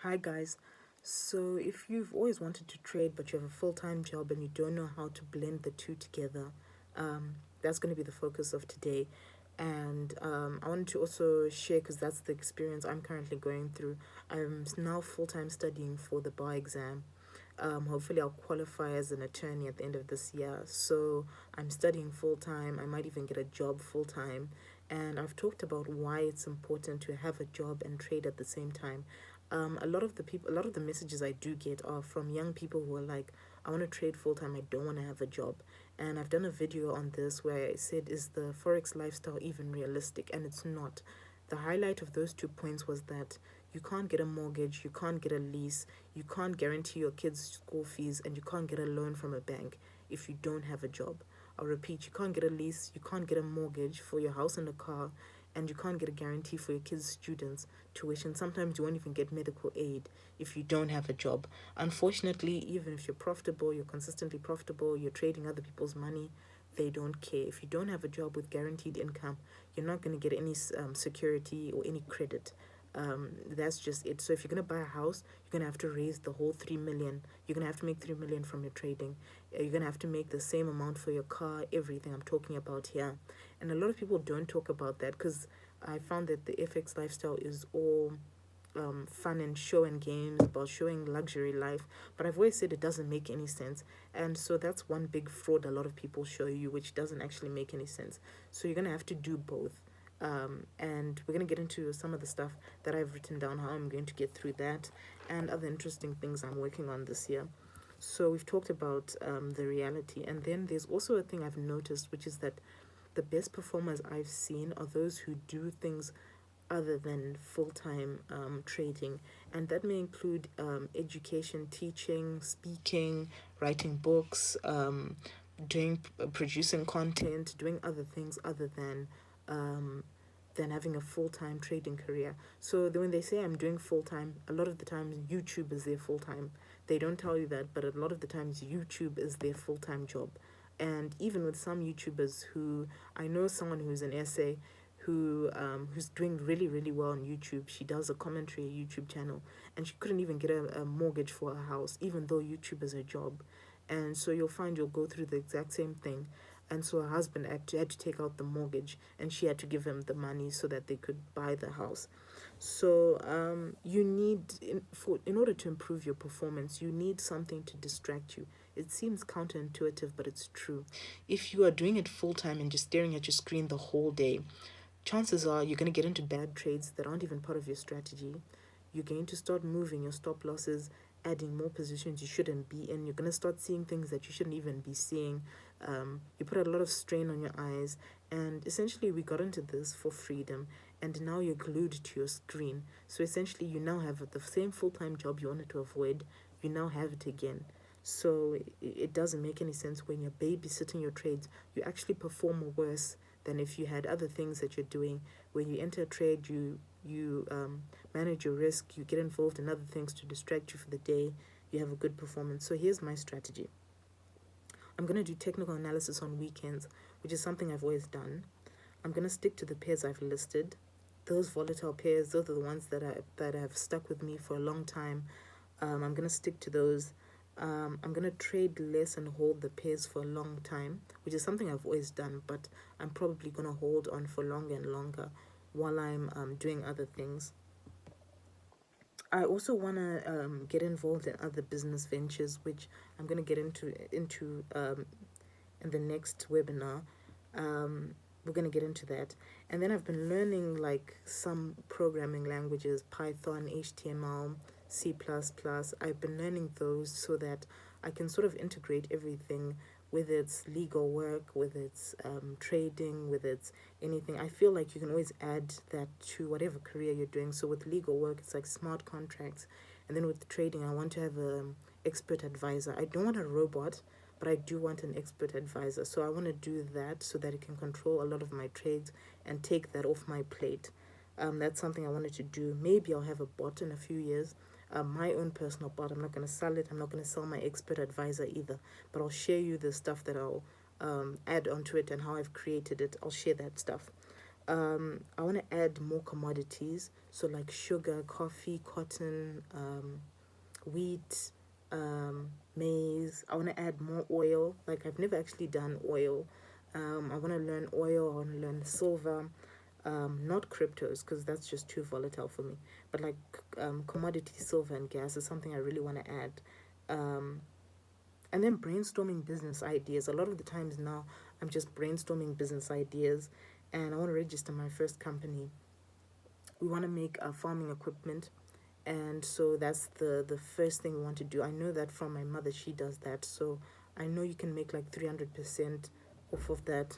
Hi guys. So if you've always wanted to trade but you have a full-time job and you don't know how to blend the two together, that's going to be the focus of today. And I wanted to also share because that's the experience I'm currently going through. I'm now full-time studying for the bar exam. Hopefully I'll qualify as an attorney at the end of this year. So I'm studying full-time. I might even get a job full-time. And I've talked about why it's important to have a job and trade at the same time. A lot of the messages I do get are from young people who are like, I want to trade full time, I don't want to have a job. And I've done a video on this where I said, is the Forex lifestyle even realistic? And it's not. The highlight of those 2 points was that you can't get a mortgage, you can't get a lease, you can't guarantee your kids' school fees, and you can't get a loan from a bank if you don't have a job. I'll repeat, you can't get a lease, you can't get a mortgage for your house and a car, and you can't get a guarantee for your kids' students' tuition. Sometimes you won't even get medical aid if you don't have a job. Unfortunately, even if you're profitable, you're consistently profitable, you're trading other people's money, they don't care. If you don't have a job with guaranteed income, you're not going to get any security or any credit. That's just it. So if you're gonna buy a house, you're gonna have to raise the whole 3 million. You're gonna have to make 3 million from your trading. You're gonna have to make the same amount for your car, everything I'm talking about here. And a lot of people don't talk about that because I found that the FX lifestyle is all fun and show and games about showing luxury life, but I've always said it doesn't make any sense. And so that's one big fraud a lot of people show you, which doesn't actually make any sense. So you're gonna have to do both. And we're going to get into some of the stuff that I've written down, how I'm going to get through that, and other interesting things I'm working on this year. So we've talked about the reality, and then there's also a thing I've noticed, which is that the best performers I've seen are those who do things other than full-time trading, and that may include education, teaching, speaking, writing books, doing producing content, doing other things other than having a full-time trading career. So when they say I'm doing full-time, a lot of the times YouTube is their full-time. They don't tell you that, but a lot of the times YouTube is their full-time job. And even with some YouTubers who, I know someone who's an essay who's doing really really well on YouTube. She does a commentary YouTube channel, and she couldn't even get a mortgage for a house, even though YouTube is her job. And so you'll find you'll go through the exact same thing. And so her husband had to take out the mortgage, and she had to give him the money so that they could buy the house. So you need, in order to improve your performance, you need something to distract you. It seems counterintuitive, but it's true. If you are doing it full time and just staring at your screen the whole day, chances are you're going to get into bad trades that aren't even part of your strategy. You're going to start moving your stop losses, adding more positions you shouldn't be in. You're going to start seeing things that you shouldn't even be seeing. You put a lot of strain on your eyes, and essentially, we got into this for freedom, and now you're glued to your screen. So essentially, you now have the same full time job you wanted to avoid, you now have it again. So it doesn't make any sense when you're babysitting your trades. You actually perform worse than if you had other things that you're doing. When you enter a trade, you manage your risk, you get involved in other things to distract you for the day, you have a good performance. So here's my strategy. I'm going to do technical analysis on weekends, which is something I've always done. I'm going to stick to the pairs I've listed. Those volatile pairs, those are the ones that have stuck with me for a long time. I'm going to stick to those. I'm going to trade less and hold the pairs for a long time, which is something I've always done, but I'm probably going to hold on for longer and longer while I'm doing other things. I also want to get involved in other business ventures, which I'm going to get into in the next webinar. We're going to get into that. And then I've been learning like some programming languages, Python, HTML, C++. I've been learning those so that I can sort of integrate everything with its legal work, with its trading, with its anything. I feel like you can always add that to whatever career you're doing. So with legal work, it's like smart contracts. And then with trading, I want to have an expert advisor. I don't want a robot, but I do want an expert advisor. So I want to do that so that it can control a lot of my trades and take that off my plate. That's something I wanted to do. Maybe I'll have a bot in a few years, my own personal bot. I'm not going to sell it. I'm not going to sell my expert advisor either. But I'll share you the stuff that I'll add onto it and how I've created it. I'll share that stuff. I want to add more commodities. So like sugar, coffee, cotton, wheat, maize. I want to add more oil. Like I've never actually done oil. I want to learn oil. I want to learn silver. Not cryptos because that's just too volatile for me. But like commodity silver and gas is something I really want to add. Um, and then brainstorming business ideas. A lot of the times now, I'm just brainstorming business ideas, and I want to register my first company. We want to make farming equipment, and so that's the first thing we want to do. I know that from my mother, she does that, so I know you can make like 300% off of that.